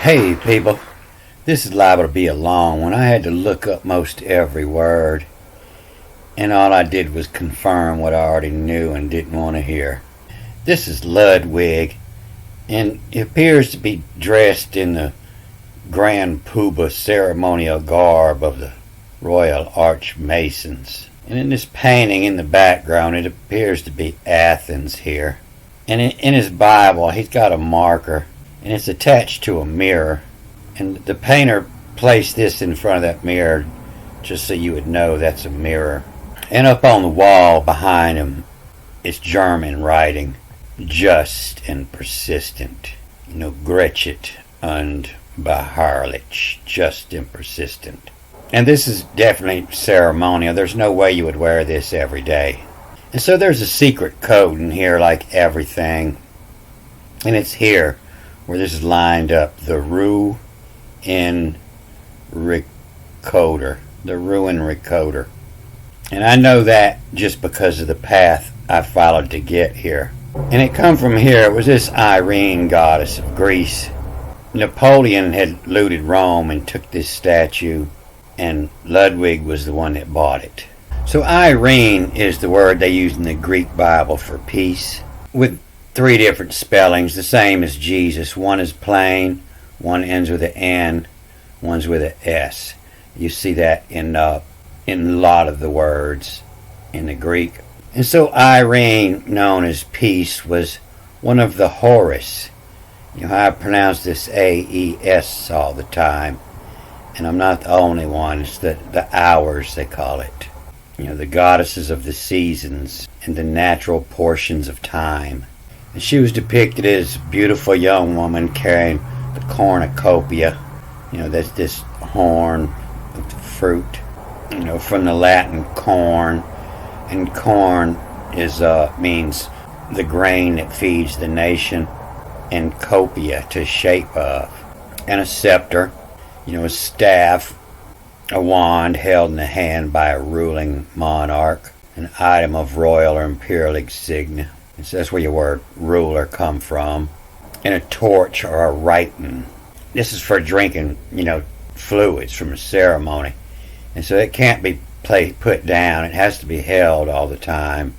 Hey people, this is liable to be a long one. I had to look up most every word, and all I did was confirm what I already knew and didn't want to hear. This is Ludwig, and he appears to be dressed in the grand poobah ceremonial garb of the Royal Archmasons. And in this painting in the background, it appears to be Athens here. And in his Bible, he's got a marker, and it's attached to a mirror. And the painter placed this in front of that mirror just so you would know that's a mirror. And up on the wall behind him is German writing, just and persistent. Gretchet und beharrlich, just and persistent. And this is definitely ceremonial. There's no way you would wear this every day. And so there's a secret code in here, like everything. And it's here where this is lined up. The ruin recoder. The ruin recoder. And I know that just because of the path I followed to get here. And it come from here. It was this Irene, goddess of Greece. Napoleon had looted Rome and took this statue, and Ludwig was the one that bought it. So Irene is the word they use in the Greek Bible for peace, with 3 different spellings, the same as Jesus. One is plain, one ends with an N, one's with an S. You see that in a lot of the words in the Greek. And so Irene, known as peace, was one of the Horus. I pronounce this A-E-S all the time. And I'm not the only one. It's the hours, they call it. The goddesses of the seasons and the natural portions of time. And she was depicted as a beautiful young woman carrying the cornucopia. That's this horn of the fruit. From the Latin corn. And corn means the grain that feeds the nation. And copia, to shape of. And a scepter. A staff, a wand held in the hand by a ruling monarch, an item of royal or imperial insignia. And so that's where your word ruler come from. And a torch or a writing. This is for drinking, fluids from a ceremony. And so it can't be put down. It has to be held all the time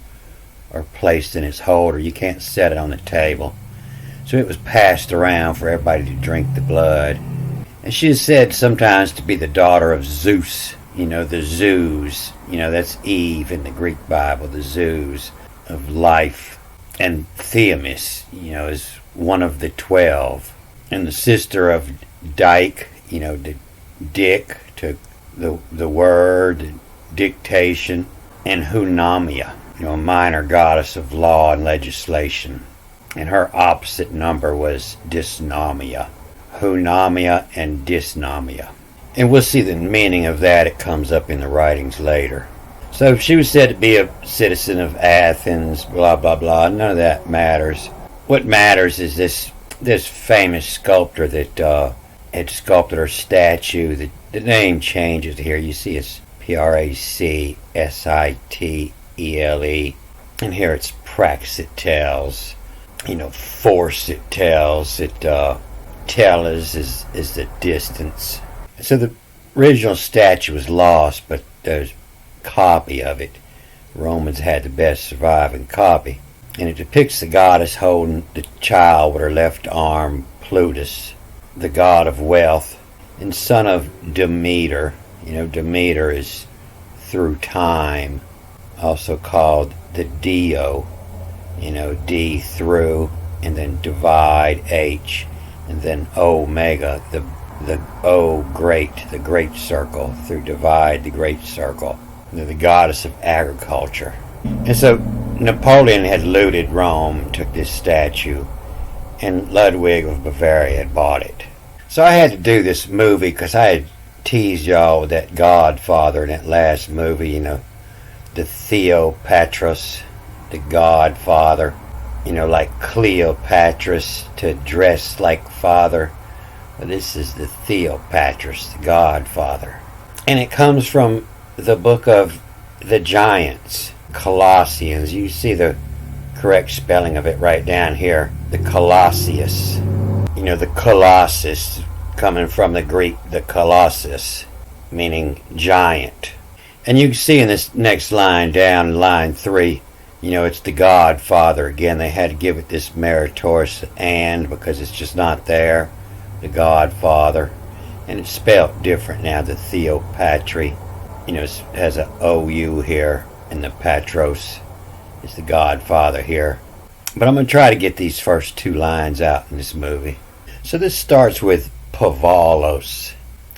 or placed in its holder. You can't set it on the table. So it was passed around for everybody to drink the blood. And she is said sometimes to be the daughter of Zeus, the Zeus, that's Eve in the Greek Bible, the Zeus of life. And Themis, is one of the 12. And the sister of Dike, the Dick, to the word, dictation. And Hunamia, a minor goddess of law and legislation. And her opposite number was dysnomia. Hunamia and dysnomia. And we'll see the meaning of that. It comes up in the writings later. So she was said to be a citizen of Athens, blah, blah, blah. None of that matters. What matters is this famous sculptor that had sculpted her statue. The name changes here. You see it's Praxitele. And here it's Praxiteles. Force it tells. Tellers is the distance. So the original statue was lost, but there's a copy of it. Romans had the best surviving copy. And it depicts the goddess holding the child with her left arm, Plutus, the god of wealth, and son of Demeter. Demeter is through time, also called the Dio. D through, and then divide, H. And then Omega, the O great, the great circle, through divide, the great circle. The goddess of agriculture. And so Napoleon had looted Rome, took this statue, and Ludwig of Bavaria had bought it. So I had to do this movie because I had teased y'all with that Godfather in that last movie, the Theopatros, the Godfather. Like Cleopatra's to dress like father. Well, this is the Theopatros, the Godfather. And it comes from the book of the Giants, Colossians. You see the correct spelling of it right down here. The Colossus. The Colossus coming from the Greek, the Colossus, meaning giant. And you can see in this next line down, line 3, it's the Godfather. Again, they had to give it this meritorious and because it's just not there. The Godfather. And it's spelled different now. The Theopatry, has a OU here. And the Patros is the Godfather here. But I'm going to try to get these first 2 lines out in this movie. So this starts with Pavalos.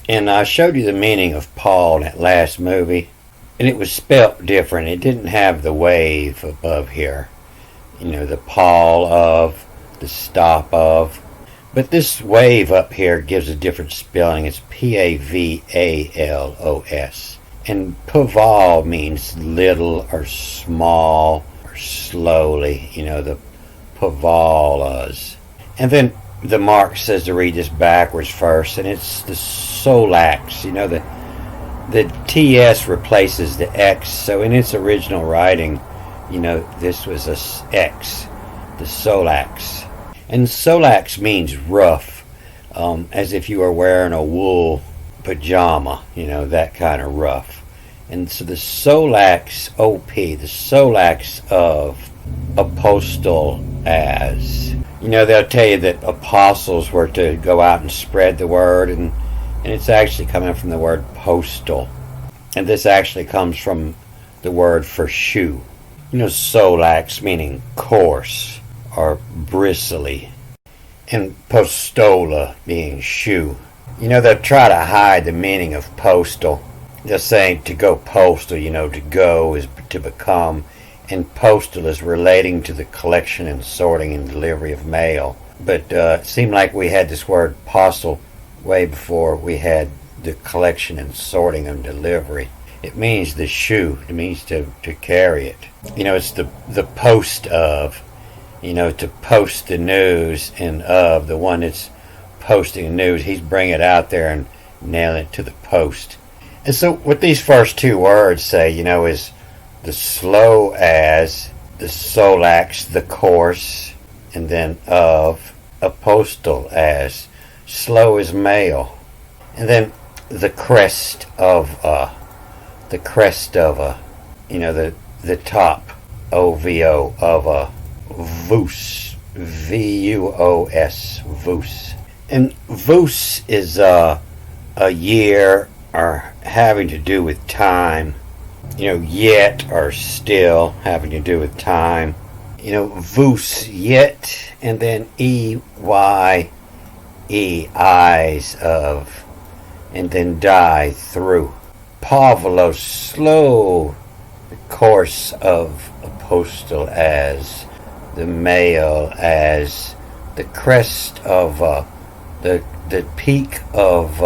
And I showed you the meaning of Paul in that last movie. And it was spelt different. It didn't have the wave above here. The Paul of, the stop of. But this wave up here gives a different spelling. It's Pavalos. And Paval means little or small or slowly. The Pavalas. And then the Mark says to read this backwards first. And it's the Solax. The TS replaces the X, so in its original writing, this was a X, the Solax. And Solax means rough, as if you were wearing a wool pajama, that kind of rough. And so the Solax, the Solax of apostle as. They'll tell you that apostles were to go out and spread the word, and it's actually coming from the word postal. And this actually comes from the word for shoe. Solax meaning coarse or bristly. And postola being shoe. They'll try to hide the meaning of postal. They'll say to go postal, to go is to become. And postal is relating to the collection and sorting and delivery of mail. But it seemed like we had this word postal way before we had the collection and sorting and delivery. It means the shoe. It means to carry it. It's the post of, to post the news, and of the one that's posting the news. He's bringing it out there and nailing it to the post. And so what these first 2 words say, is the slow as, the Solax, the coarse, and then of, apostle as, slow as male. And then the crest of the top, OVO of a VUS, VUOS, VUS. And VUS is a year or having to do with time. Yet or still having to do with time. VUS, yet, and then EY, eyes of, and then die through. Pavalos, slow, the course of apostle as, the male as, the crest of, the peak of,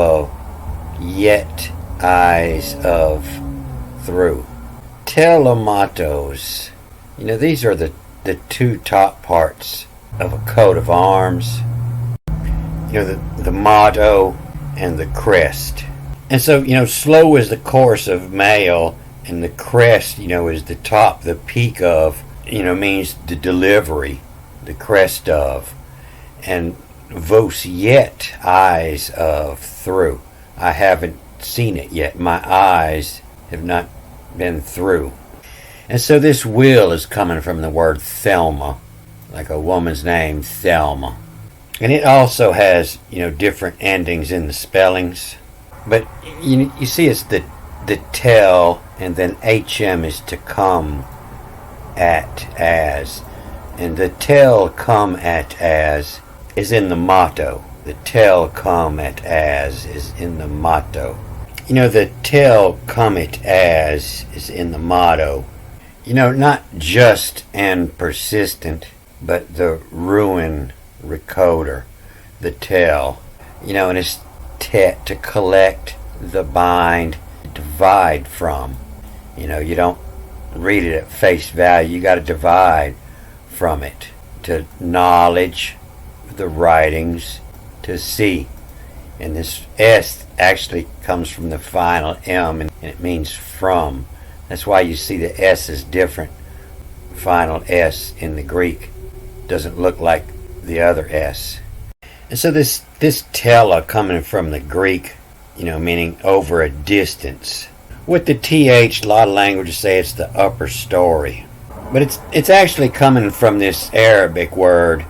yet, eyes of, through. Telematos, these are the 2 top parts of a coat of arms. The motto and the crest. And so, slow is the course of male, and the crest, is the top, the peak of, means the delivery, the crest of. And vos yet, eyes of, through. I haven't seen it yet. My eyes have not been through. And so this will is coming from the word Thelma, like a woman's name, Thelma. And it also has, different endings in the spellings. But you see it's the tell, and then HM is to come at as. And the tell come at as is in the motto. The tell come at as is in the motto. The tell come at as is in the motto. Not just and persistent, but the ruin recoder, the tell. And it's to collect, the bind, divide from. You don't read it at face value. You got to divide from it. To knowledge, the writings, to see. And this S actually comes from the final M, and it means from. That's why you see the S is different. Final S in the Greek doesn't look like the other S. And so this tela coming from the Greek, meaning over a distance. With the th, a lot of languages say it's the upper story, but it's actually coming from this Arabic word,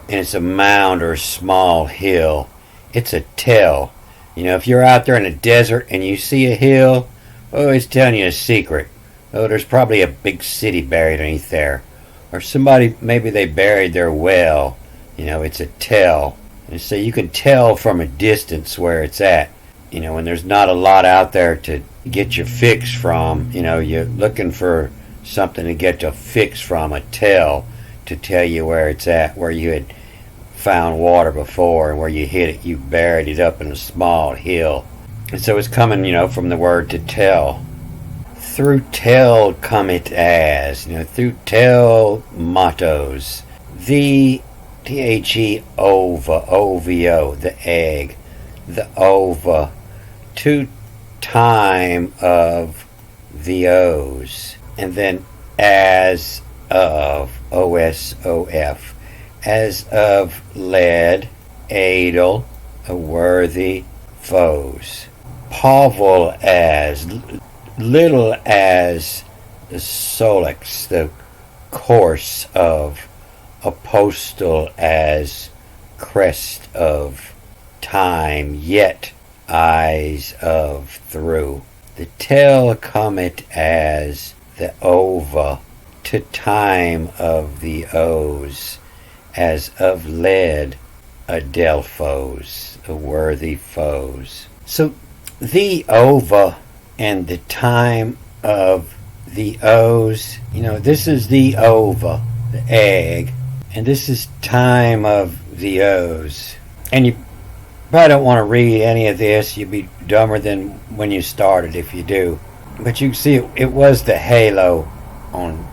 and it's a mound or a small hill. It's a tell. If you're out there in a desert and you see a hill, oh, it's telling you a secret. Oh, there's probably a big city buried underneath there, or somebody, maybe they buried their well. It's a tell. And so you can tell from a distance where it's at. When there's not a lot out there to get your fix from, you're looking for something to get your fix from, a tell to tell you where it's at, where you had found water before, and where you hit it, you buried it up in a small hill. And so it's coming, from the word to tell. Through tell come it as, through tell mottos. The the ova, ovo, the egg, the ova, to time of the O's, and then as of, OSOF, as of lead, edel, a worthy, foes. Pavel as, little as, the solix, the course of, apostle as, crest of, time, yet, eyes of, through. The tell comet as, the ova, to time of the O's, as of lead, adelphos, a worthy foes. So the ova and the time of the O's, this is the ova, the egg, and this is time of the O's. And you probably don't want to read any of this. You'd be dumber than when you started if you do. But you can see it was the halo on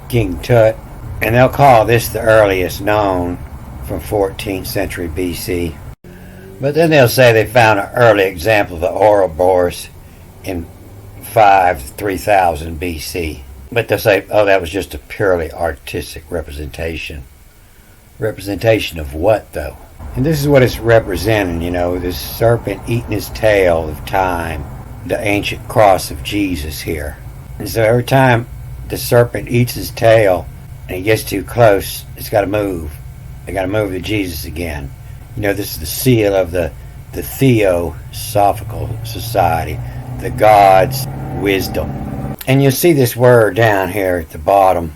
King Tut, and they'll call this the earliest known, from 14th century BC. But then they'll say they found an early example of the Ouroboros in 3000 BC. But they'll say, oh, that was just a purely artistic representation. Representation of what, though? And this is what it's representing, this serpent eating his tail of time, the ancient cross of Jesus here. And so every time the serpent eats his tail and he gets too close, it's got to move. They got to move to Jesus again. This is the seal of the Theosophical Society, the God's wisdom. And you'll see this word down here at the bottom,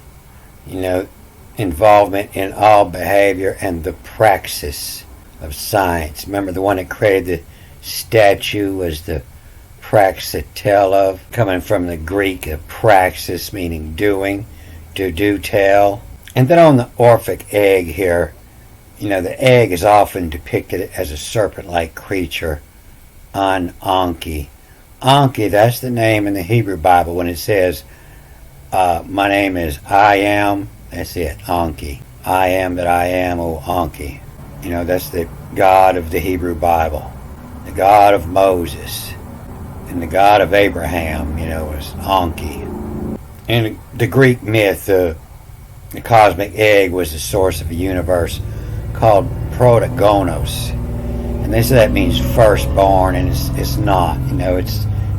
involvement in all behavior and the praxis of science. Remember, the one that created the statue was the praxitelos, coming from the Greek, a praxis meaning doing, to do tell. And then on the Orphic egg here, the egg is often depicted as a serpent-like creature, an Anki. Anki, that's the name in the Hebrew Bible when it says, my name is I am, that's it, Anki. I am that I am, O Anki. That's the God of the Hebrew Bible, the God of Moses, and the God of Abraham, is Anki. In the Greek myth, the cosmic egg was the source of a universe called protogonos, and they say that means firstborn, and it's not.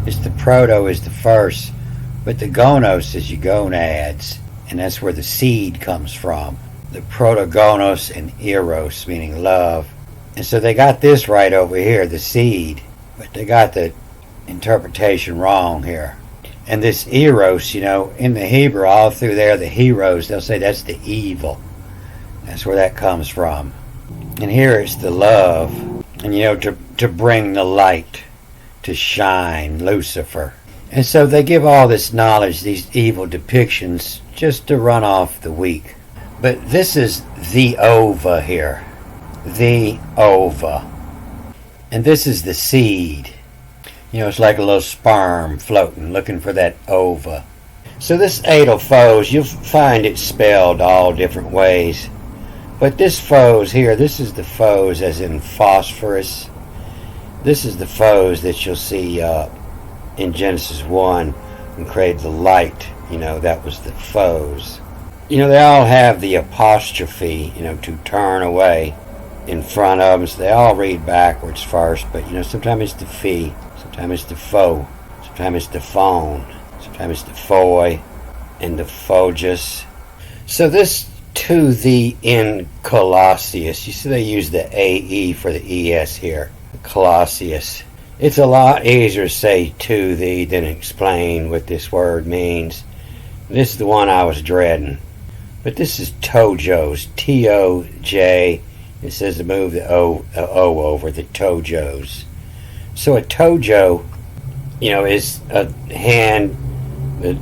It's the proto is the first, but the gonos is your gonads, and that's where the seed comes from. The protogonos and eros, meaning love. And so they got this right over here, the seed, but they got the interpretation wrong here. And this eros, in the Hebrew, all through there, the heroes, they'll say that's the evil. That's where that comes from. And here it's the love. And to bring the light, to shine, Lucifer. And so they give all this knowledge, these evil depictions, just to run off the weak. But this is the ova here. The ova. And this is the seed. It's like a little sperm floating, looking for that ova. So this adelphos, you'll find it spelled all different ways. But this phos here, this is the phos as in phosphorus. This is the phos that you'll see in Genesis 1 and created the light. That was the phos. They all have the apostrophe, to turn away. in front of them, so they all read backwards first. But sometimes it's the fee, sometimes it's the foe, sometimes it's the phone, sometimes it's the foy, and the fogus. So this to the in Colossius, you see they use the AE for the ES here, Colossius. It's a lot easier to say to thee than explain what this word means. This is the one I was dreading. But this is Tojos, T-O-J. It says to move the O over, the Tojos. So a Tojo, is a hand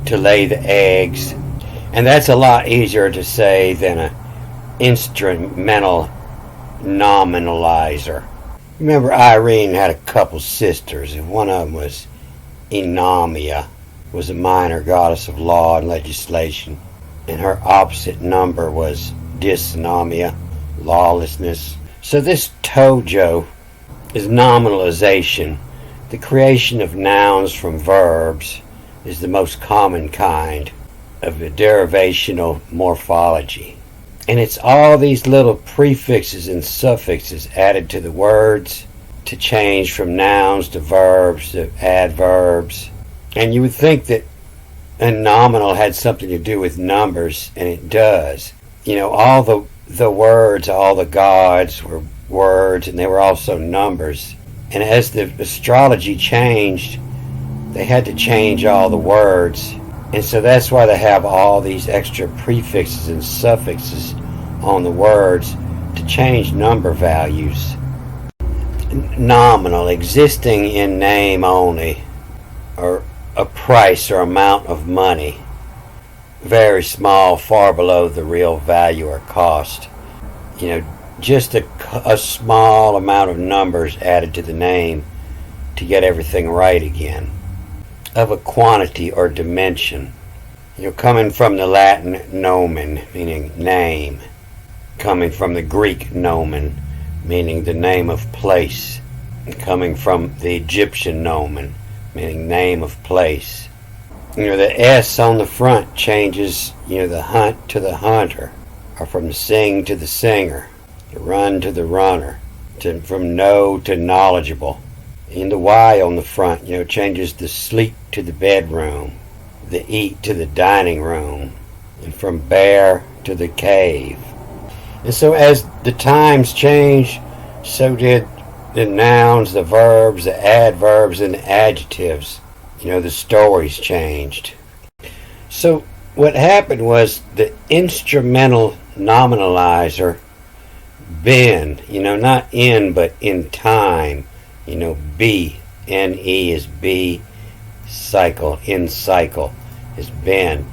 to lay the eggs. And that's a lot easier to say than an instrumental nominalizer. Remember, Irene had a couple sisters, and one of them was Enamia, was a minor goddess of law and legislation, and her opposite number was dysnomia, lawlessness. So this Tojo is nominalization. The creation of nouns from verbs is the most common kind of a derivational morphology. And it's all these little prefixes and suffixes added to the words to change from nouns to verbs to adverbs. And you would think that a nominal had something to do with numbers, and it does. All the words, all the gods were words, and they were also numbers. And as the astrology changed, they had to change all the words. And so that's why they have all these extra prefixes and suffixes on the words to change number values. Nominal, existing in name only, or a price or amount of money. Very small, far below the real value or cost. Just a small amount of numbers added to the name to get everything right again. Of a quantity or dimension. Coming from the Latin nomen, meaning name. Coming from the Greek nomen, meaning the name of place. And coming from the Egyptian nomen, meaning name of place. The S on the front changes, the hunt to the hunter, or from the sing to the singer, the run to the runner, from know to knowledgeable. And the Y on the front, changes the sleep to the bedroom, the eat to the dining room, and from bear to the cave. And so as the times change, so did the nouns, the verbs, the adverbs, and the adjectives. The stories changed. So what happened was the instrumental nominalizer, been, not in, but in time, be, N-E is be, cycle, in cycle is been.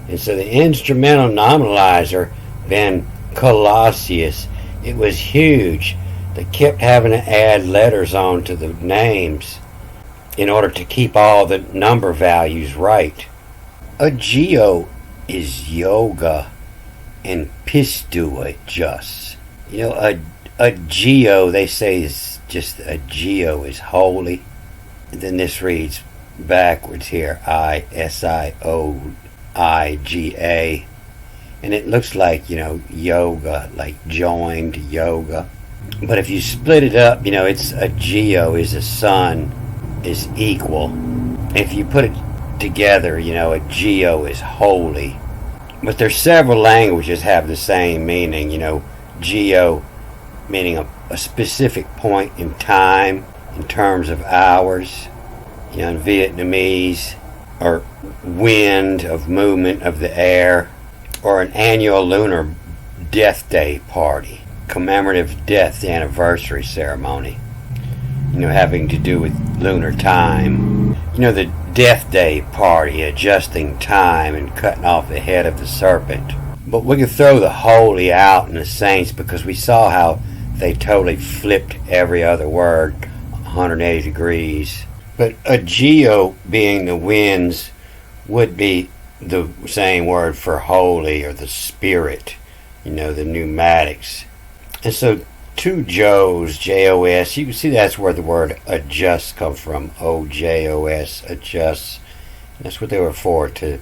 And so the instrumental nominalizer, been Colossius, it was huge. They kept having to add letters on to the names in order to keep all the number values right. A geo is yoga and pistua just. A geo, they say, is just a geo is holy. And then this reads backwards here, I-S-I-O-I-G-A. And it looks like, yoga, like joined yoga. But if you split it up, it's a geo is a sun is equal. If you put it together, a geo is holy. But there's several languages have the same meaning, geo meaning a specific point in time in terms of hours. In Vietnamese, or wind of movement of the air, or an annual lunar death day party, commemorative death anniversary ceremony, having to do with lunar time. The death day party, adjusting time and cutting off the head of the serpent. But we could throw the holy out in the saints because we saw how they totally flipped every other word 180 degrees. But a geo, being the winds, would be the same word for holy or the spirit, the pneumatics. And so two Joes, J-O-S, you can see that's where the word adjust comes from, O-J-O-S, adjust. That's what they were for, to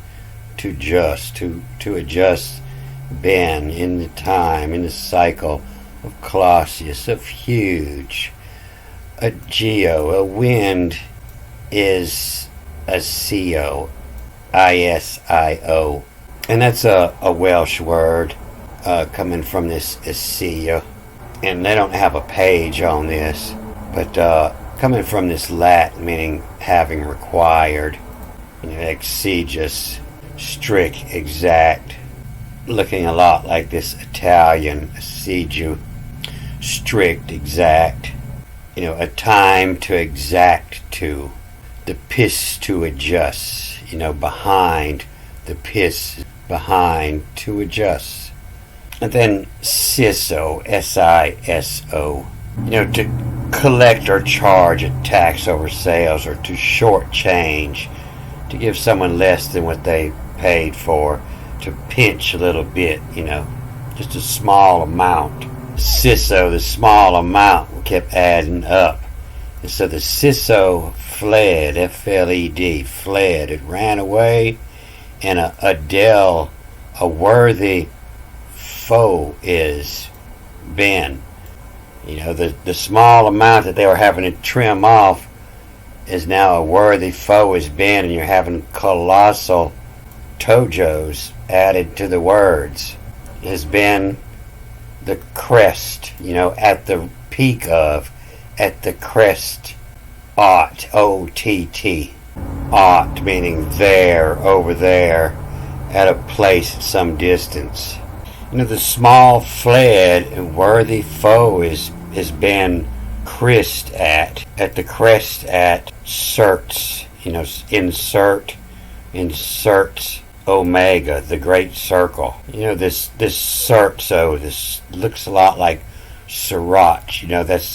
adjust, bend in the time, in the cycle of Colossal, of huge. A geo, a wind, is a co, isio, and that's a Welsh word coming from this isio, and they don't have a page on this, but coming from this Latin meaning having required, exegesis, strict, exact, looking a lot like this Italian assiduo, strict, exact, a time to exact to, the piss to adjust, behind, the piss behind to adjust. And then siso, siso, to collect or charge a tax over sales, or to shortchange, to give someone less than what they paid for, to pinch a little bit, just a small amount. Siso, the small amount, kept adding up. And so the siso fled, F-L-E-D, fled. It ran away, and a worthy foe is Ben. The small amount that they were having to trim off is now a worthy foe is Ben, and you're having colossal tojos added to the words. Has been the crest, at the peak of, at the crest, ought, O-T-T, ought, meaning there, over there, at a place at some distance. The small fled and worthy foe has been crest at the crest at, certs, inserts, omega, the great circle. This certso, this looks a lot like Sirach. That's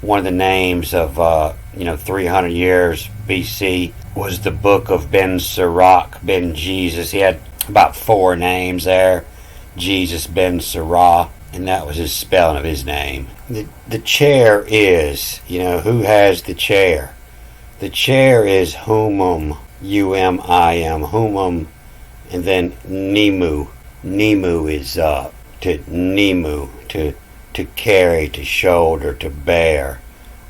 one of the names of 300 years BC was the book of Ben Sirach, Ben Jesus. He had about 4 names there. Jesus Ben Sirach, and that was his spelling of his name. The chair is, who has the chair? The chair is humum, U-M-I-M, humum, and then Nemu. Nemu is to Nemu, to carry, to shoulder, to bear.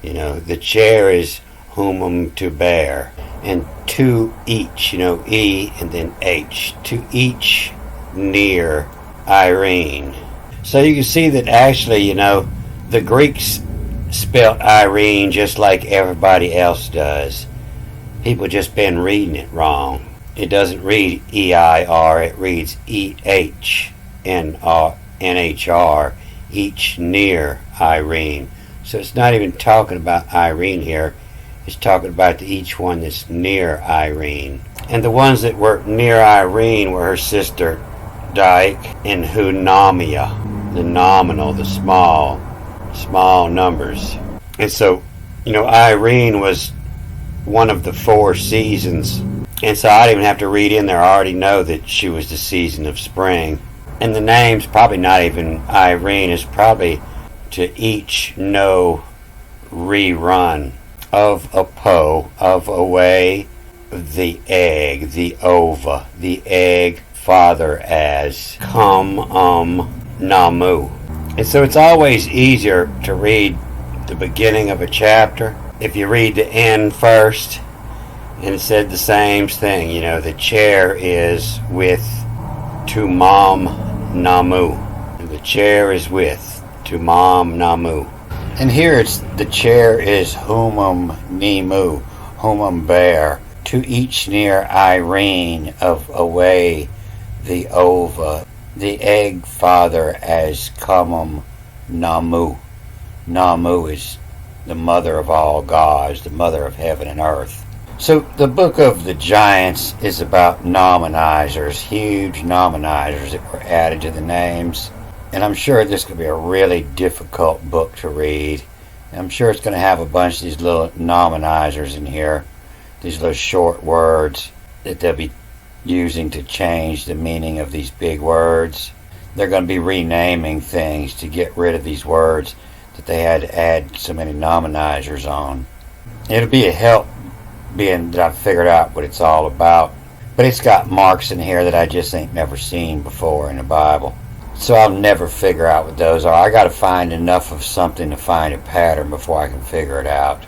The chair is humum, to bear. And to each, E and then H. To each near Irene. So you can see that actually, the Greeks spelt Irene just like everybody else does. People just been reading it wrong. It doesn't read E-I-R, it reads E-H-N-H-R, each near Irene. So it's not even talking about Irene here, it's talking about each one that's near Irene. And the ones that were near Irene were her sister Dyke and Hunamia, the nominal, the small numbers. And so, Irene was one of the 4 seasons. And so I didn't even have to read in there. I already know that she was the season of spring. And the name's probably not even Irene. It's probably to each know rerun of a po, of away, the egg, the ova, the egg, father as, come, namu. And so it's always easier to read the beginning of a chapter if you read the end first. And it said the same thing, the chair is with to mom namu. The chair is with to mom namu. And here it's the chair is humum nemu, humum bear, to each near Irene of away the ova, the egg father as comum namu. Namu is the mother of all gods, the mother of heaven and earth. So the book of the giants is about nominizers, huge nominizers that were added to the names. And I'm sure this could be a really difficult book to read. I'm sure it's going to have a bunch of these little nominizers in here, these little short words that they'll be using to change the meaning of these big words. They're going to be renaming things to get rid of these words that they had to add so many nominizers on. It'll be a help being that I've figured out what it's all about. But it's got marks in here that I just ain't never seen before in the Bible. So I'll never figure out what those are. I got to find enough of something to find a pattern before I can figure it out.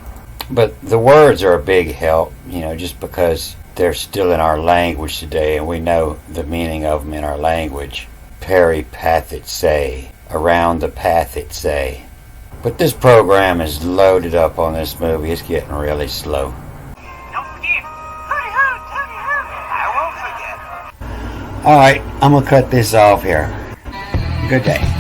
But the words are a big help, just because they're still in our language today and we know the meaning of them in our language. Peripathit say, around the path it say. But this program is loaded up on this movie. It's getting really slow. Don't forget, hooty-hoo, tooty-hoo. I won't forget. Alright, I'm going to cut this off here. Good day.